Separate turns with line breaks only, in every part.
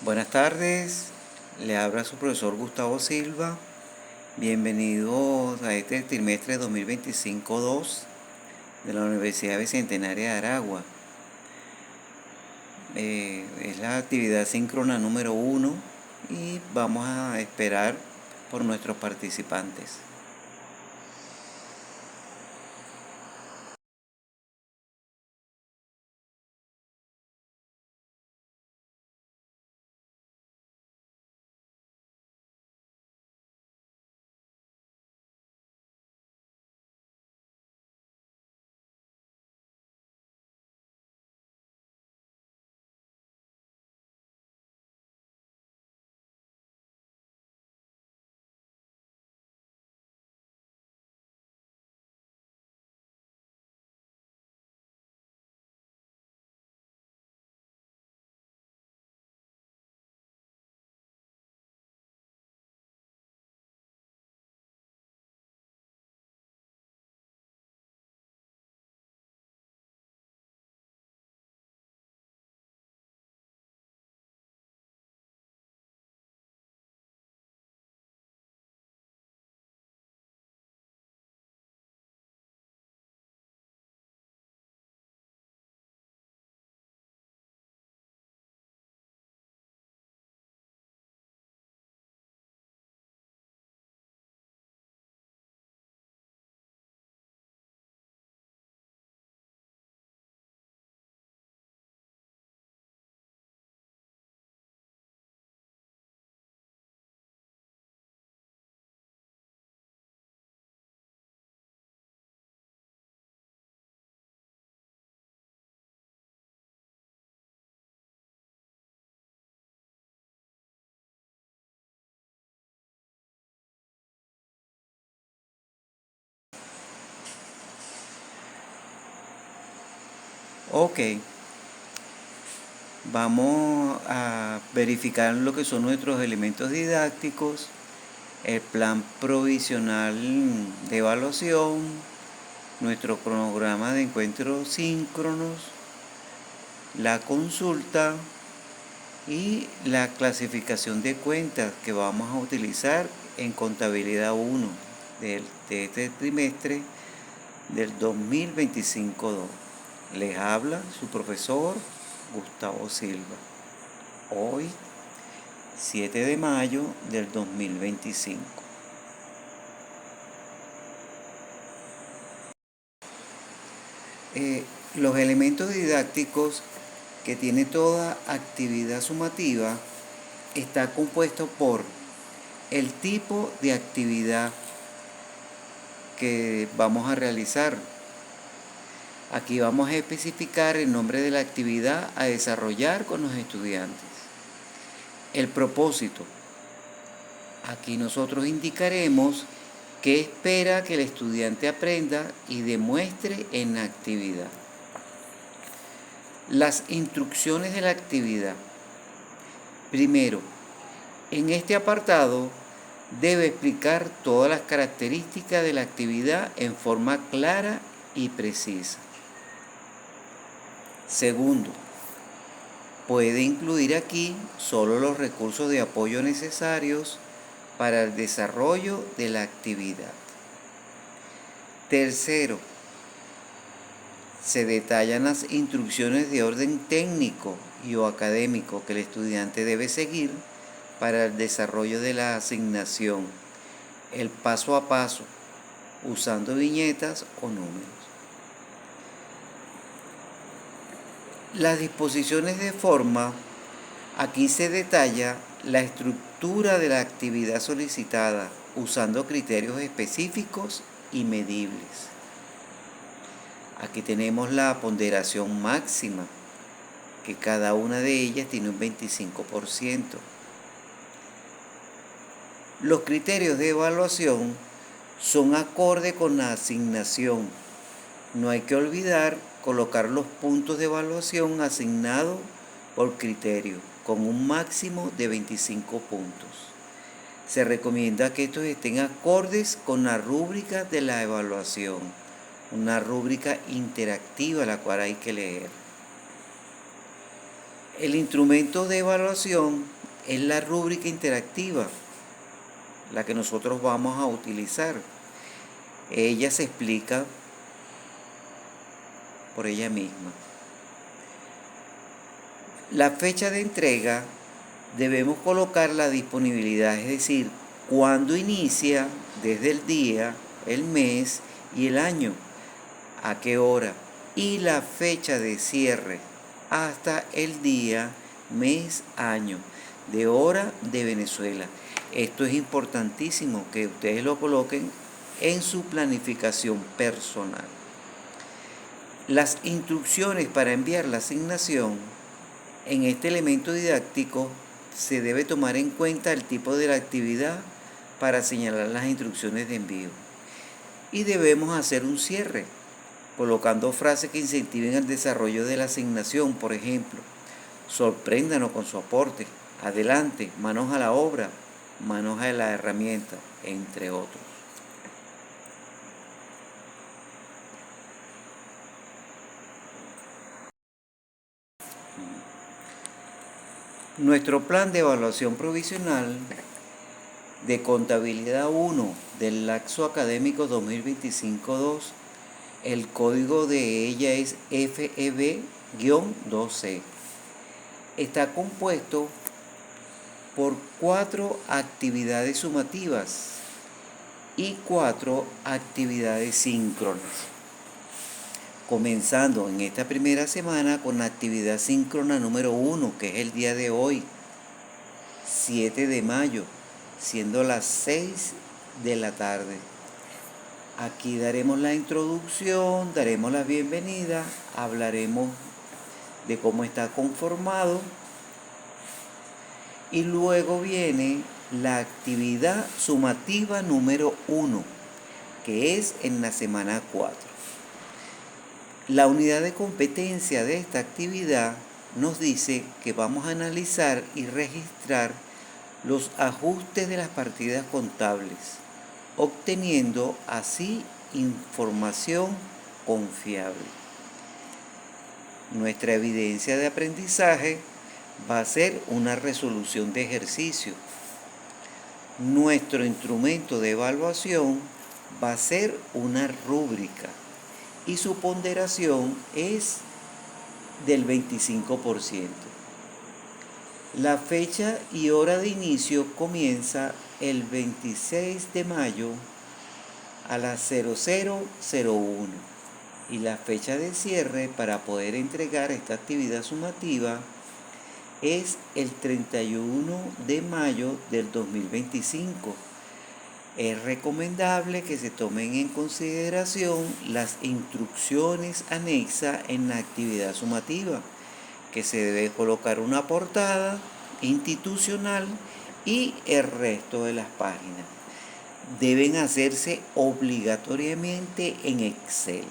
Buenas tardes, le habla su profesor Gustavo Silva. Bienvenidos a este trimestre 2025-2 de la Universidad Bicentenaria de Aragua. Es la actividad síncrona número 1 y vamos a esperar por nuestros participantes. Ok, vamos a verificar lo que son nuestros elementos didácticos, el plan provisional de evaluación, nuestro cronograma de encuentros síncronos, la consulta y la clasificación de cuentas que vamos a utilizar en contabilidad 1 de este trimestre del 2025-2. Les habla su profesor Gustavo Silva. Hoy, 7 de mayo del 2025. Los elementos didácticos que tiene toda actividad sumativa está compuesto por el tipo de actividad que vamos a realizar. Aquí vamos a especificar el nombre de la actividad a desarrollar con los estudiantes. El propósito. Aquí nosotros indicaremos qué espera que el estudiante aprenda y demuestre en la actividad. Las instrucciones de la actividad. Primero, en este apartado debe explicar todas las características de la actividad en forma clara y precisa. Segundo, puede incluir aquí solo los recursos de apoyo necesarios para el desarrollo de la actividad. Tercero, se detallan las instrucciones de orden técnico y o académico que el estudiante debe seguir para el desarrollo de la asignación, el paso a paso, usando viñetas o números. Las disposiciones de forma, aquí se detalla la estructura de la actividad solicitada, usando criterios específicos y medibles. Aquí tenemos la ponderación máxima, que cada una de ellas tiene un 25%. Los criterios de evaluación son acorde con la asignación. No hay que olvidar colocar los puntos de evaluación asignados por criterio, con un máximo de 25 puntos. Se recomienda que estos estén acordes con la rúbrica de la evaluación, una rúbrica interactiva la cual hay que leer. El instrumento de evaluación es la rúbrica interactiva, la que nosotros vamos a utilizar. Ella se explica por ella misma. La fecha de entrega debemos colocar la disponibilidad, es decir, cuándo inicia, desde el día, el mes y el año, a qué hora, y la fecha de cierre hasta el día, mes, año, de hora de Venezuela. Esto es importantísimo que ustedes lo coloquen en su planificación personal. Las instrucciones para enviar la asignación. En este elemento didáctico se debe tomar en cuenta el tipo de la actividad para señalar las instrucciones de envío. Y debemos hacer un cierre, colocando frases que incentiven el desarrollo de la asignación. Por ejemplo, sorpréndanos con su aporte, adelante, manos a la obra, manos a la herramienta, entre otros. Nuestro plan de evaluación provisional de contabilidad 1 del lapso académico 2025-2, el código de ella es FEB-2C. Está compuesto por 4 actividades sumativas y 4 actividades síncronas. Comenzando en esta primera semana con la actividad síncrona número 1, que es el día de hoy, 7 de mayo, siendo las 6 de la tarde. Aquí daremos la introducción, daremos la bienvenida, hablaremos de cómo está conformado y luego viene la actividad sumativa número 1, que es en la semana 4. La unidad de competencia de esta actividad nos dice que vamos a analizar y registrar los ajustes de las partidas contables, obteniendo así información confiable. Nuestra evidencia de aprendizaje va a ser una resolución de ejercicio. Nuestro instrumento de evaluación va a ser una rúbrica y su ponderación es del 25%. La fecha y hora de inicio comienza el 26 de mayo a las 00:01 y la fecha de cierre para poder entregar esta actividad sumativa es el 31 de mayo del 2025. Es recomendable que se tomen en consideración las instrucciones anexas en la actividad sumativa, que se debe colocar una portada institucional y el resto de las páginas. Deben hacerse obligatoriamente en Excel.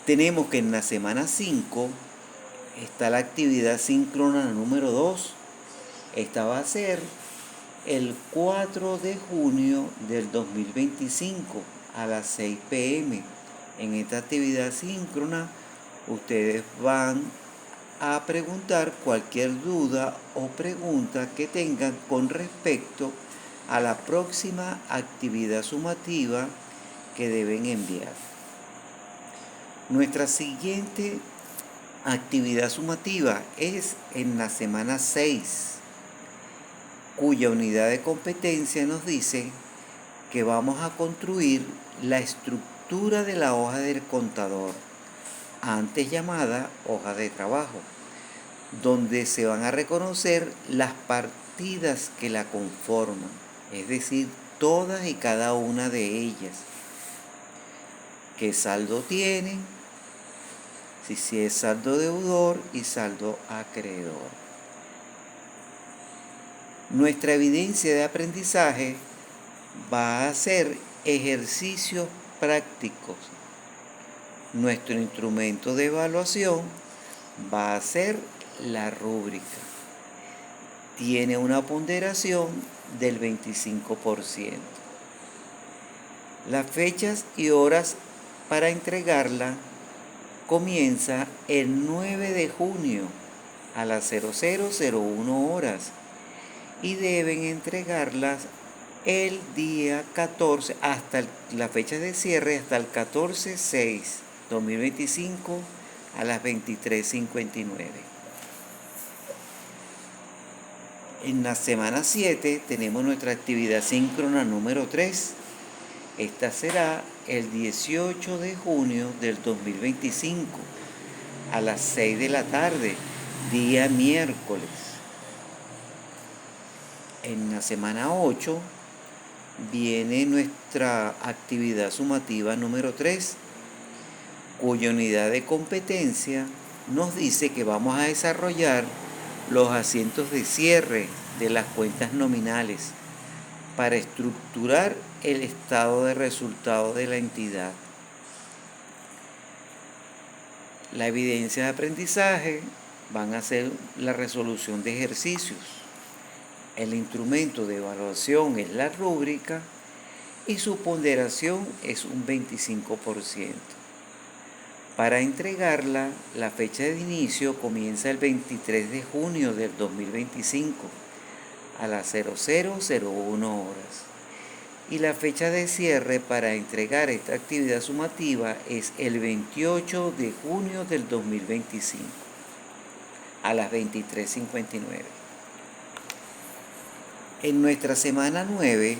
Tenemos que en la semana 5 está la actividad síncrona número 2. Esta va a ser el 4 de junio del 2025 a las 6 p.m. En esta actividad síncrona, ustedes van a preguntar cualquier duda o pregunta que tengan con respecto a la próxima actividad sumativa que deben enviar. Nuestra siguiente actividad sumativa es en la semana 6, cuya unidad de competencia nos dice que vamos a construir la estructura de la hoja del contador, antes llamada hoja de trabajo, donde se van a reconocer las partidas que la conforman, es decir, todas y cada una de ellas. ¿Qué saldo tienen? Si es saldo deudor y saldo acreedor. Nuestra evidencia de aprendizaje va a ser ejercicios prácticos. Nuestro instrumento de evaluación va a ser la rúbrica. Tiene una ponderación del 25%. Las fechas y horas para entregarla comienza el 9 de junio a las 00:01 horas y deben entregarlas el día 14 hasta la fecha de cierre hasta el 14/6/2025 a las 23:59. En la semana 7 tenemos nuestra actividad síncrona número 3. Esta será el 18 de junio del 2025 a las 6 de la tarde, día miércoles. En la semana 8 viene nuestra actividad sumativa número 3, cuya unidad de competencia nos dice que vamos a desarrollar los asientos de cierre de las cuentas nominales para estructurar el estado de resultado de la entidad. La evidencia de aprendizaje van a ser la resolución de ejercicios. El instrumento de evaluación es la rúbrica y su ponderación es un 25%. Para entregarla, la fecha de inicio comienza el 23 de junio del 2025 a las 00:01 horas. Y la fecha de cierre para entregar esta actividad sumativa es el 28 de junio del 2025 a las 23:59. En nuestra semana 9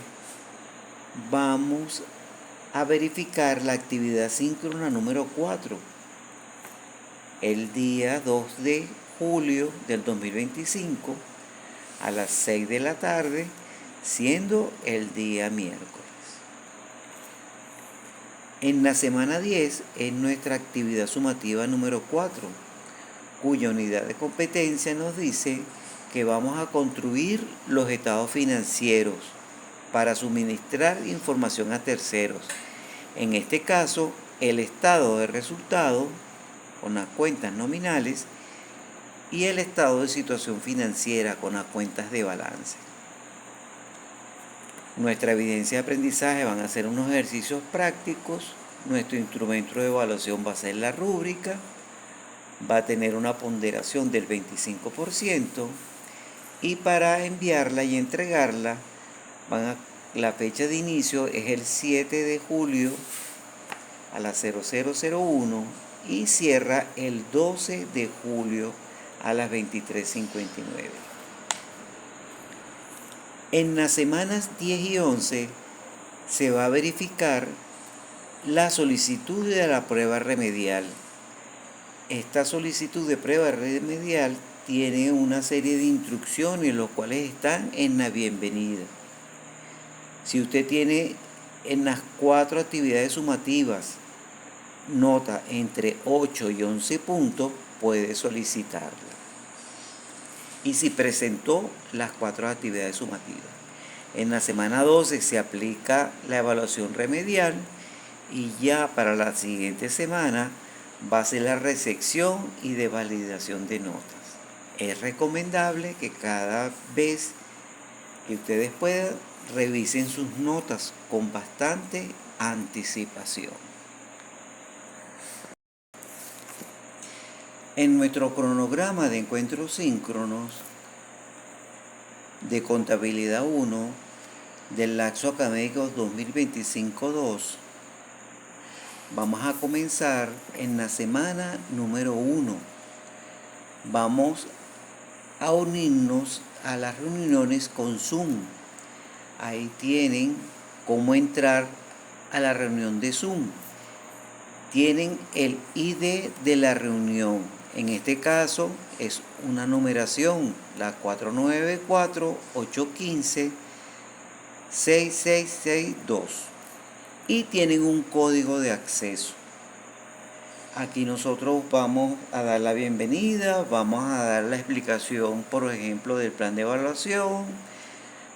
vamos a verificar la actividad síncrona número 4, el día 2 de julio del 2025 a las 6 de la tarde, siendo el día miércoles. En la semana 10 es nuestra actividad sumativa número 4, cuya unidad de competencia nos dice que vamos a construir los estados financieros para suministrar información a terceros. En este caso, el estado de resultado con las cuentas nominales y el estado de situación financiera con las cuentas de balance. Nuestra evidencia de aprendizaje van a ser unos ejercicios prácticos. Nuestro instrumento de evaluación va a ser la rúbrica. Va a tener una ponderación del 25%. Y para enviarla y entregarla, la fecha de inicio es el 7 de julio a las 00:01 y cierra el 12 de julio a las 23:59. En las semanas 10 y 11 se va a verificar la solicitud de la prueba remedial. Esta solicitud de prueba remedial tiene una serie de instrucciones, los cuales están en la bienvenida. Si usted tiene en las 4 actividades sumativas nota entre 8 y 11 puntos, puede solicitarla. Y si presentó las 4 actividades sumativas. En la semana 12 se aplica la evaluación remedial y ya para la siguiente semana va a ser la recepción y de validación de notas. Es recomendable que cada vez que ustedes puedan, revisen sus notas con bastante anticipación. En nuestro cronograma de encuentros síncronos de Contabilidad 1 del lapso académico 2025-2, vamos a comenzar en la semana número 1. Vamos a unirnos a las reuniones con Zoom. Ahí tienen cómo entrar a la reunión de Zoom. Tienen el ID de la reunión. En este caso es una numeración, la 494-815-6662. Y tienen un código de acceso. Aquí nosotros vamos a dar la bienvenida, vamos a dar la explicación, por ejemplo, del plan de evaluación,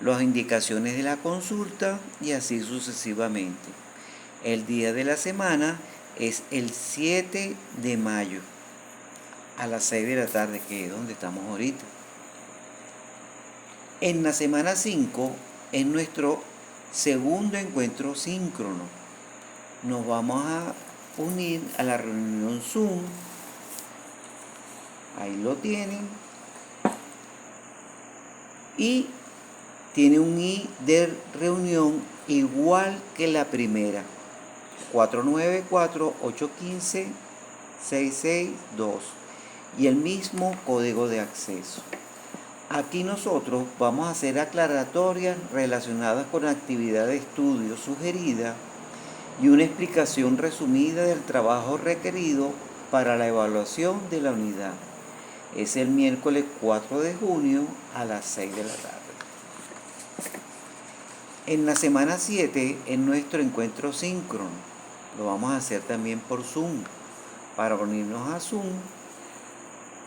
las indicaciones de la consulta y así sucesivamente. El día de la semana es el 7 de mayo a las 6 de la tarde, que es donde estamos ahorita. En la semana 5 es nuestro segundo encuentro síncrono. Nos vamos a unir a la reunión Zoom. Ahí lo tienen. Y tiene un ID de reunión igual que la primera. 494-815-662 y el mismo código de acceso. Aquí nosotros vamos a hacer aclaratorias relacionadas con la actividad de estudio sugerida y una explicación resumida del trabajo requerido para la evaluación de la unidad. Es el miércoles 4 de junio a las 6 de la tarde. En la semana 7, en nuestro encuentro síncrono, lo vamos a hacer también por Zoom. Para unirnos a Zoom,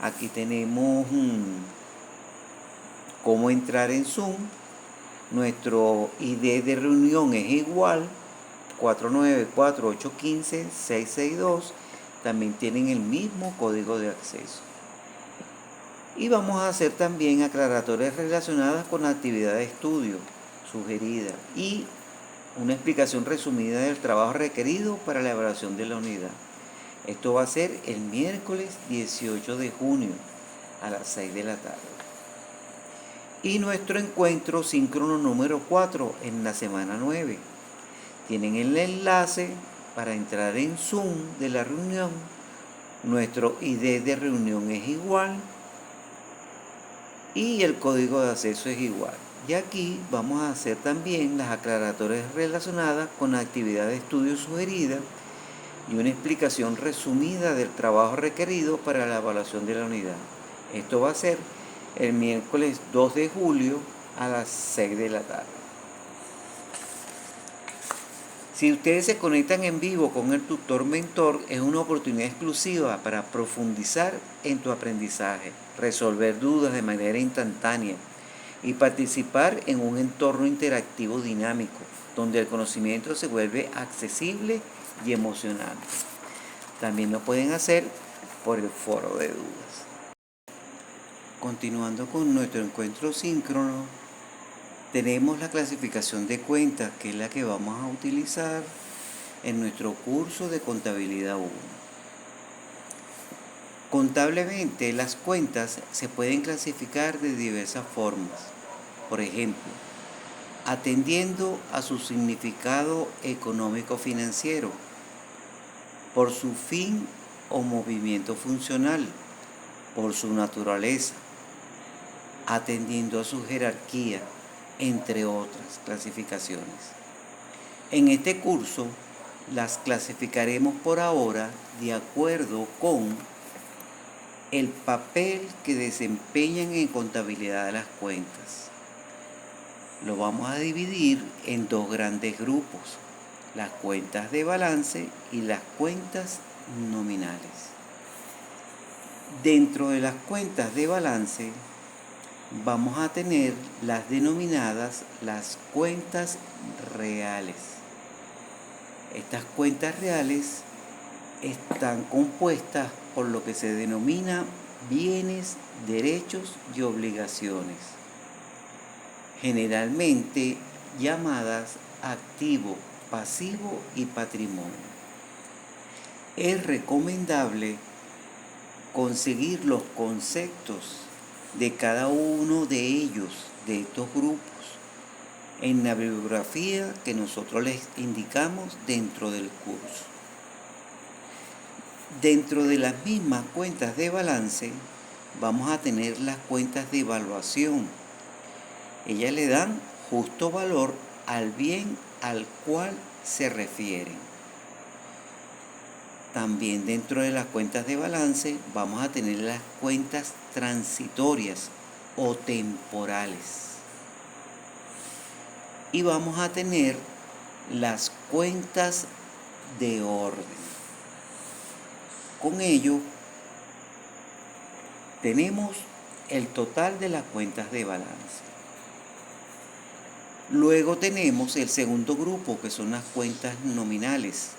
aquí tenemos cómo entrar en Zoom. Nuestro ID de reunión es igual, 494-815-662. También tienen el mismo código de acceso. Y vamos a hacer también aclaratorias relacionadas con la actividad de estudio sugerida y una explicación resumida del trabajo requerido para la evaluación de la unidad. Esto va a ser el miércoles 18 de junio a las 6 de la tarde. Y nuestro encuentro síncrono número 4 en la semana 9. Tienen el enlace para entrar en Zoom de la reunión. Nuestro ID de reunión es igual y el código de acceso es igual. Y aquí vamos a hacer también las aclaratorias relacionadas con la actividad de estudio sugerida y una explicación resumida del trabajo requerido para la evaluación de la unidad. Esto va a ser el miércoles 2 de julio a las 6 de la tarde. Si ustedes se conectan en vivo con el tutor mentor, es una oportunidad exclusiva para profundizar en tu aprendizaje, resolver dudas de manera instantánea y participar en un entorno interactivo dinámico, donde el conocimiento se vuelve accesible y emocionante. También lo pueden hacer por el foro de dudas. Continuando con nuestro encuentro síncrono, tenemos la clasificación de cuentas, que es la que vamos a utilizar en nuestro curso de Contabilidad 1. Contablemente, las cuentas se pueden clasificar de diversas formas. Por ejemplo, atendiendo a su significado económico-financiero, por su fin o movimiento funcional, por su naturaleza, atendiendo a su jerarquía, entre otras clasificaciones. En este curso las clasificaremos por ahora de acuerdo con el papel que desempeñan en contabilidad de las cuentas. Lo vamos a dividir en dos grandes grupos: las cuentas de balance y las cuentas nominales. Dentro de las cuentas de balance vamos a tener las denominadas las cuentas reales. Estas cuentas reales están compuestas por lo que se denomina bienes, derechos y obligaciones, generalmente llamadas activo, pasivo y patrimonio. Es recomendable conseguir los conceptos de cada uno de ellos, de estos grupos, en la bibliografía que nosotros les indicamos dentro del curso. Dentro de las mismas cuentas de balance vamos a tener las cuentas de evaluación. Ellas le dan justo valor al bien al cual se refieren. También dentro de las cuentas de balance vamos a tener las cuentas transitorias o temporales. Y vamos a tener las cuentas de orden. Con ello tenemos el total de las cuentas de balance. Luego tenemos el segundo grupo, que son las cuentas nominales.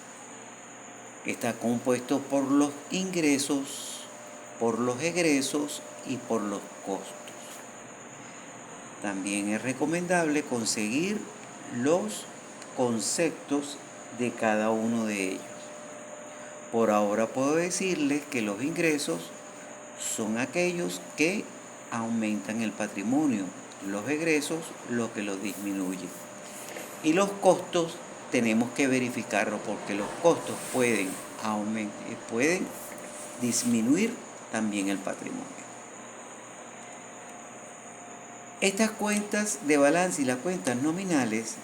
Está compuesto por los ingresos, por los egresos y por los costos. También es recomendable conseguir los conceptos de cada uno de ellos. Por ahora puedo decirles que los ingresos son aquellos que aumentan el patrimonio, los egresos lo que lo disminuye. Y los costos tenemos que verificarlo porque los costos pueden disminuir también el patrimonio. Estas cuentas de balance y las cuentas nominales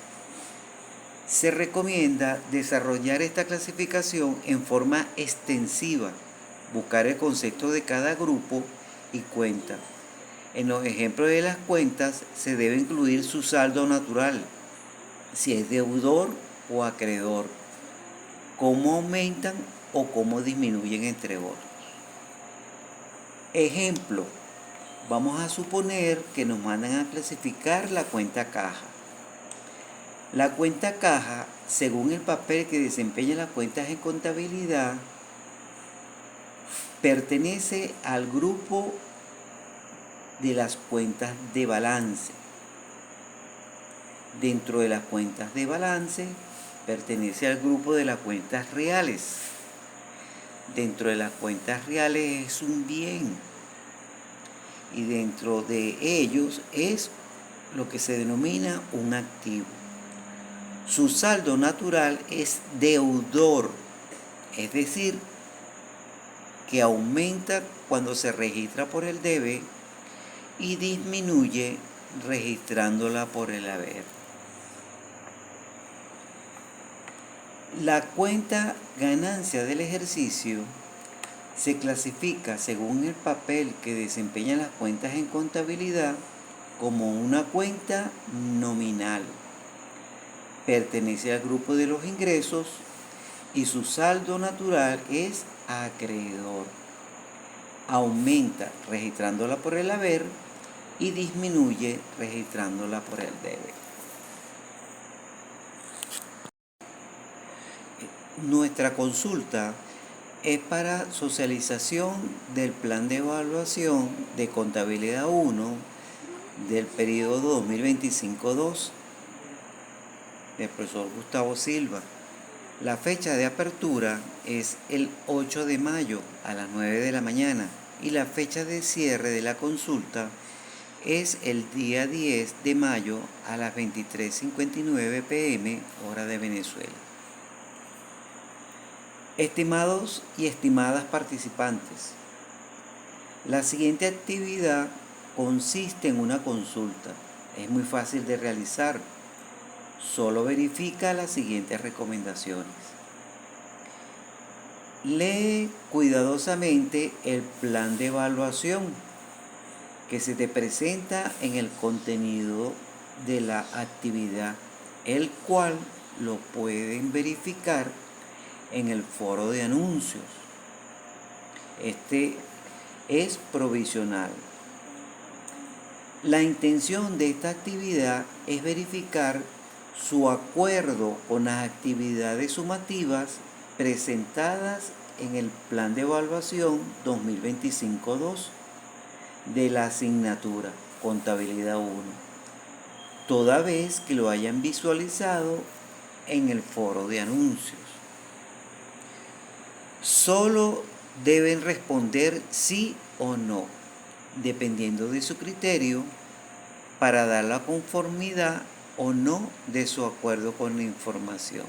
se recomienda desarrollar esta clasificación en forma extensiva, buscar el concepto de cada grupo y cuenta. En los ejemplos de las cuentas se debe incluir su saldo natural, si es deudor o acreedor, cómo aumentan o cómo disminuyen entre otros. Ejemplo, vamos a suponer que nos mandan a clasificar la cuenta caja. La cuenta caja, según el papel que desempeñan las cuentas en contabilidad, pertenece al grupo de las cuentas de balance. Dentro de las cuentas de balance, pertenece al grupo de las cuentas reales. Dentro de las cuentas reales es un bien. Y dentro de ellos es lo que se denomina un activo. Su saldo natural es deudor, es decir, que aumenta cuando se registra por el debe y disminuye registrándola por el haber. La cuenta ganancia del ejercicio se clasifica según el papel que desempeñan las cuentas en contabilidad como una cuenta nominal. Pertenece al grupo de los ingresos y su saldo natural es acreedor. Aumenta registrándola por el haber y disminuye registrándola por el debe. Nuestra consulta es para socialización del plan de evaluación de contabilidad 1 del periodo 2025-2 del profesor Gustavo Silva. La fecha de apertura es el 8 de mayo a las 9 de la mañana y la fecha de cierre de la consulta es el día 10 de mayo a las 23:59 p.m. hora de Venezuela. Estimados y estimadas participantes, la siguiente actividad consiste en una consulta. Es muy fácil de realizar. Solo verifica las siguientes recomendaciones. Lee cuidadosamente el plan de evaluación que se te presenta en el contenido de la actividad, el cual lo pueden verificar en el foro de anuncios. Este es provisional. La intención de esta actividad es verificar su acuerdo con las actividades sumativas presentadas en el plan de evaluación 2025-2 de la asignatura Contabilidad 1, toda vez que lo hayan visualizado en el foro de anuncios. Solo deben responder sí o no, dependiendo de su criterio, para dar la conformidad o no de su acuerdo con la información.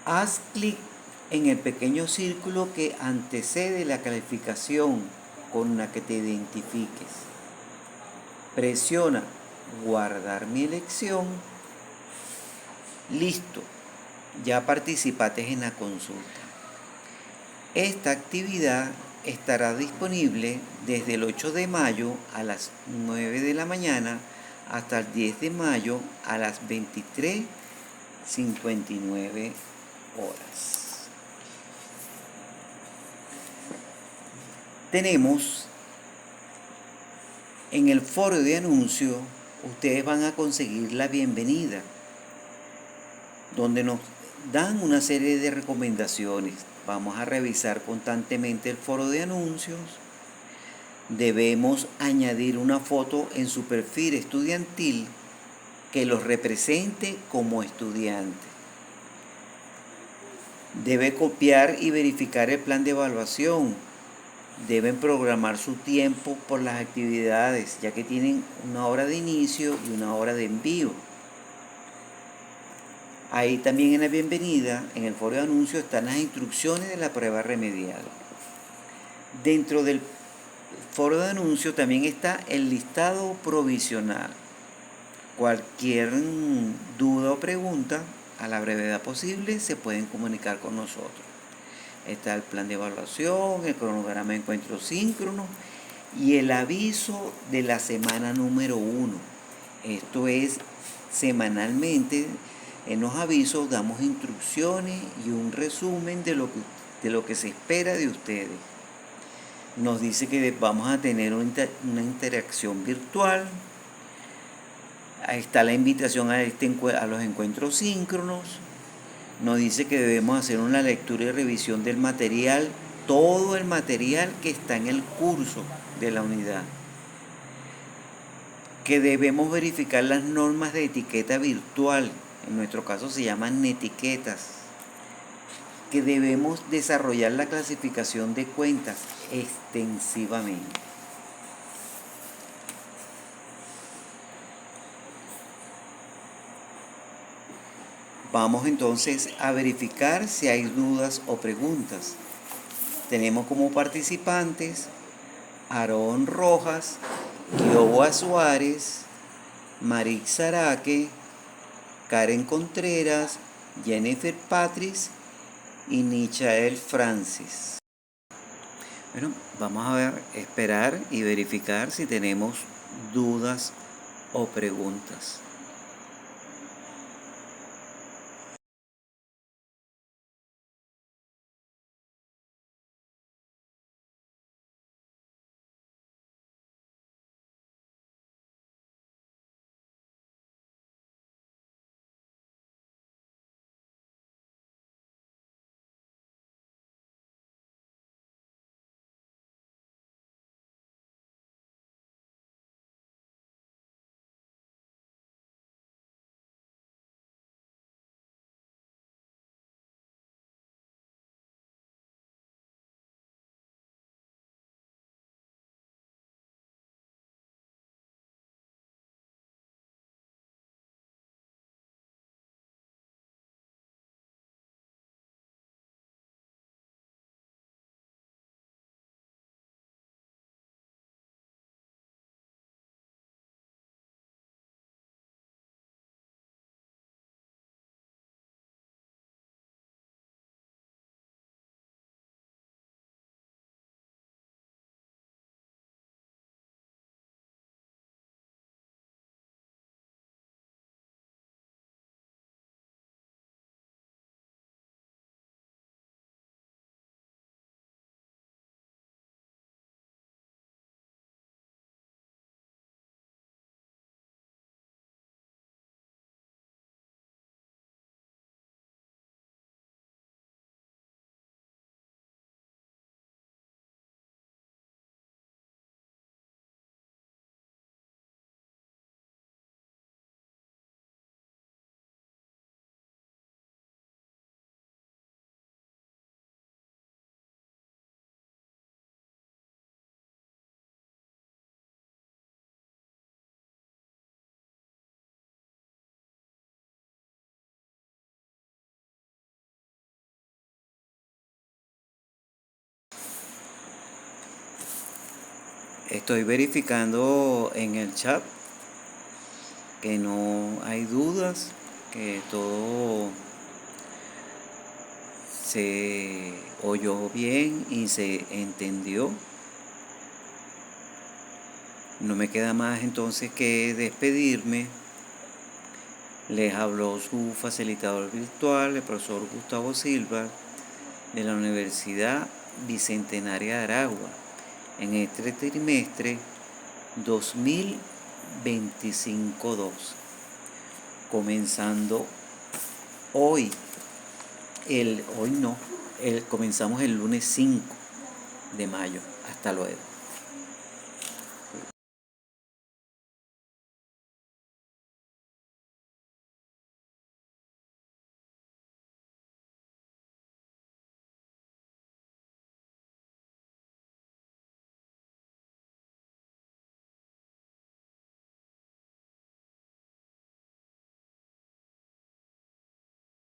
Haz clic en el pequeño círculo que antecede la calificación con la que te identifiques. Presiona guardar mi elección. Listo, ya participaste en la consulta. Esta actividad estará disponible desde el 8 de mayo a las 9 de la mañana hasta el 10 de mayo a las 23:59 horas. Tenemos en el foro de anuncio, ustedes van a conseguir la bienvenida, donde nos dan una serie de recomendaciones. Vamos a revisar constantemente el foro de anuncios. Debemos añadir una foto en su perfil estudiantil que los represente como estudiante. Debe copiar y verificar el plan de evaluación. Deben programar su tiempo por las actividades, ya que tienen una hora de inicio y una hora de envío. Ahí también en la bienvenida, en el foro de anuncios, están las instrucciones de la prueba remedial. Dentro del foro de anuncios también está el listado provisional. Cualquier duda o pregunta, a la brevedad posible, se pueden comunicar con nosotros. Está el plan de evaluación, el cronograma de encuentros síncronos y el aviso de la semana número 1. Esto es, semanalmente, en los avisos damos instrucciones y un resumen de lo que se espera de ustedes. Nos dice que vamos a tener una interacción virtual. Ahí está la invitación a los encuentros síncronos. Nos dice que debemos hacer una lectura y revisión del material, todo el material que está en el curso de la unidad. Que debemos verificar las normas de etiqueta virtual, en nuestro caso se llaman netiquetas. Que debemos desarrollar la clasificación de cuentas extensivamente. Vamos entonces a verificar si hay dudas o preguntas. Tenemos como participantes Aarón Rojas, Kiowa Suárez, Marix Araque, Karen Contreras, Jennifer Patris y Nichael Francis. Bueno, vamos a ver, esperar y verificar si tenemos dudas o preguntas. Estoy verificando en el chat que no hay dudas, que todo se oyó bien y se entendió. No me queda más entonces que despedirme. Les habló su facilitador virtual, el profesor Gustavo Silva, de la Universidad Bicentenaria de Aragua, en este trimestre 2025-2, comenzando hoy. Comenzamos el lunes 5 de mayo. Hasta luego.